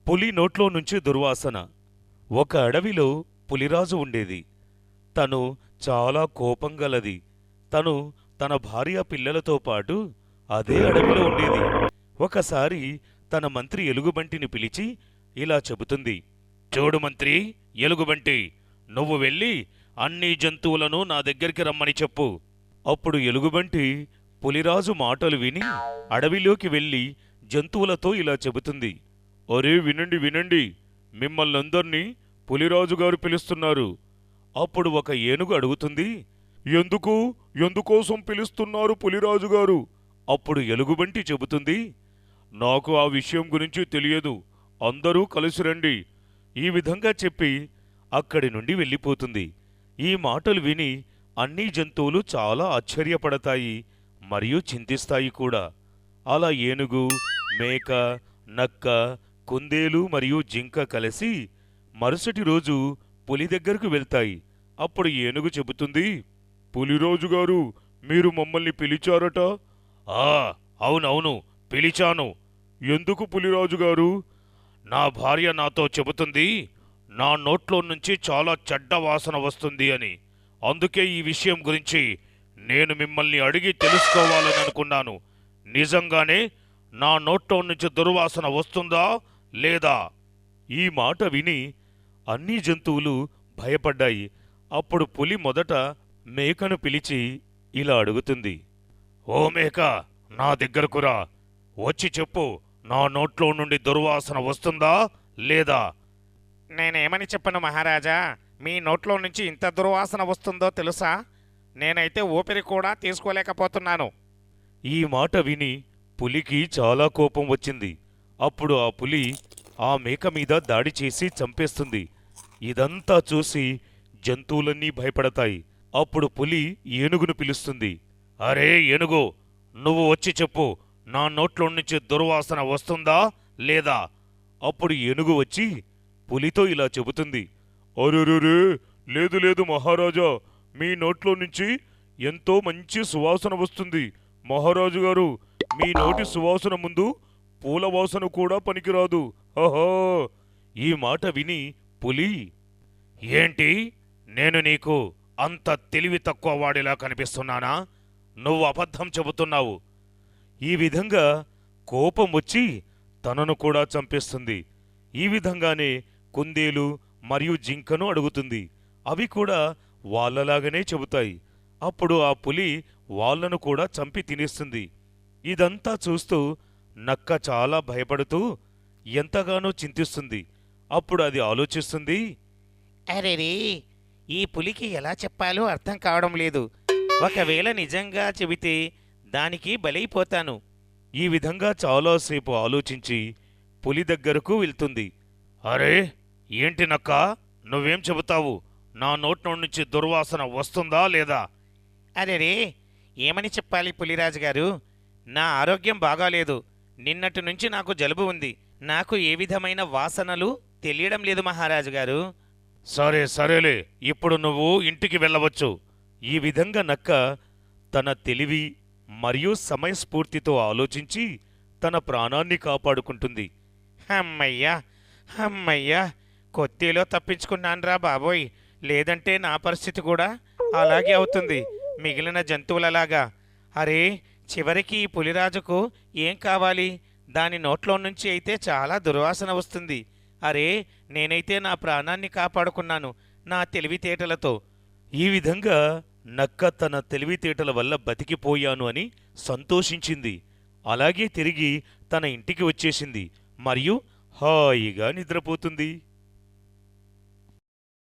పులి నోట్లో నుంచి దుర్వాసన. ఒక అడవిలో పులిరాజు ఉండేది. తను చాలా కోపం గలది. తను తన భార్య పిల్లలతో పాటు అదే అడవిలో ఉండేది. ఒకసారి తన మంత్రి ఎలుగుబంటిని పిలిచి ఇలా చెబుతుంది. చూడు మంత్రి ఎలుగుబంటి, నువ్వు వెళ్ళి అన్ని జంతువులను నా దగ్గరికి రమ్మని చెప్పు. అప్పుడు ఎలుగుబంటి పులిరాజు మాటలు విని అడవిలోకి వెళ్ళి జంతువులతో ఇలా చెబుతుంది. అరే వినండి వినండి, మిమ్మల్నందర్నీ పులిరాజుగారు పిలుస్తున్నారు. అప్పుడు ఒక ఏనుగు అడుగుతుంది. ఎందుకోసం పిలుస్తున్నారు పులిరాజుగారు? అప్పుడు ఎలుగుబంటి చెబుతుంది. నాకు ఆ విషయం గురించి తెలియదు, అందరూ కలిసి రండి. ఈ విధంగా చెప్పి అక్కడి నుండి వెళ్ళిపోతుంది. ఈ మాటలు విని అన్ని జంతువులు చాలా ఆశ్చర్యపడతాయి మరియు చింతిస్తాయి కూడా. అలా ఏనుగు, మేక, నక్క, కుందేలు మరియు జింక కలిసి మరుసటి రోజు పులి దగ్గరకు వెళ్తాయి. అప్పుడు ఏనుగు చెబుతుంది. పులిరాజుగారు, మీరు మమ్మల్ని పిలిచారట? ఆ అవునవును, పిలిచాను. ఎందుకు పులిరాజుగారు? నా భార్య నాతో చెబుతుంది నా నోట్లో నుంచి చాలా చెడ్డ వాసన వస్తుంది అని. అందుకే ఈ విషయం గురించి నేను మిమ్మల్ని అడిగి తెలుసుకోవాలని అనుకున్నాను. నిజంగానే నా నోట్లో నుంచి దుర్వాసన వస్తుందా లేదా? ఈ మాట విని అన్ని జంతువులు భయపడ్డాయి. అప్పుడు పులి మొదట మేకను పిలిచి ఇలా అడుగుతుంది. ఓ మేక, నా దగ్గరకు రా. వచ్చి చెప్పు, నా నోట్లో నుండి దుర్వాసన వస్తుందా లేదా? నేనేమని చెప్పను మహారాజా, మీ నోట్లో నుంచి ఇంత దుర్వాసన వస్తుందో తెలుసా? నేనైతే ఊపిరి కూడా తీసుకోలేకపోతున్నాను. ఈ మాట విని పులికి చాలా కోపం వచ్చింది. అప్పుడు ఆ పులి ఆ మేక మీద దాడి చేసి చంపేస్తుంది. ఇదంతా చూసి జంతువులన్నీ భయపడతాయి. అప్పుడు పులి ఏనుగును పిలుస్తుంది. అరే ఏనుగు, నువ్వు వచ్చి చెప్పు, నా నోట్లో నుంచి దుర్వాసన వస్తుందా లేదా? అప్పుడు ఏనుగు వచ్చి పులితో ఇలా చెబుతుంది. అరెరెరే, లేదు లేదు మహారాజా, మీ నోట్లో నుంచి ఎంతో మంచి సువాసన వస్తుంది. మహారాజు గారు, మీ నోటి సువాసన ముందు పూల వాసన కూడా పనికిరాదు. హహో! ఈ మాట విని పులి, ఏంటి, నేను నీకు అంత తెలివి తక్కువ వాడిలా కనిపిస్తున్నానా? నువ్వు అబద్ధం చెబుతున్నావు. ఈ విధంగా కోపం వచ్చి తనను కూడా చంపేస్తుంది. ఈ విధంగానే కుందేలు మరియు జింకను అడుగుతుంది. అవి కూడా వాళ్ళలాగనే చెబుతాయి. అప్పుడు ఆ పులి వాళ్లను కూడా చంపి తినేస్తుంది. ఇదంతా చూస్తూ నక్క చాలా భయపడుతూ ఎంతగానో చింతిస్తుంది. అప్పుడు అది ఆలోచిస్తుంది. అరెరే, ఈ పులికి ఎలా చెప్పాలో అర్థం కావడం లేదు. ఒకవేళ నిజంగా చెబితే దానికి బలైపోతాను. ఈ విధంగా చాలాసేపు ఆలోచించి పులి దగ్గరకు వెళ్తుంది. అరే ఏంటి నక్క, నువ్వేం చెబుతావు? నా నోట్లో నుంచి దుర్వాసన వస్తుందా లేదా? అరెరే, ఏమని చెప్పాలి పులిరాజు గారు? నా ఆరోగ్యం బాగాలేదు. నిన్నటి నుంచి నాకు జలుబు ఉంది. నాకు ఏ విధమైన వాసనలు తెలియడం లేదు మహారాజు గారు. సరే సరేలే, ఇప్పుడు నువ్వు ఇంటికి వెళ్ళవచ్చు. ఈ విధంగా నక్క తన తెలివి మరియు సమయస్ఫూర్తితో ఆలోచించి తన ప్రాణాన్ని కాపాడుకుంటుంది. అమ్మయ్యా అమ్మయ్యా, కొత్తలో తప్పించుకున్నాన్రా బాబోయ్. లేదంటే నా పరిస్థితి కూడా అలాగే అవుతుంది, మిగిలిన జంతువులలాగా. అరే, చివరికి ఈ పులిరాజుకు ఏం కావాలి? దాని నోట్లో నుంచి అయితే చాలా దుర్వాసన వస్తుంది. అరే, నేనైతే నా ప్రాణాన్ని కాపాడుకున్నాను నా తెలివితేటలతో. ఈ విధంగా నక్క తన తెలివితేటల వల్ల బతికిపోయాను అని సంతోషించింది. అలాగే తిరిగి తన ఇంటికి వచ్చేసింది మరియు హాయిగా నిద్రపోతుంది.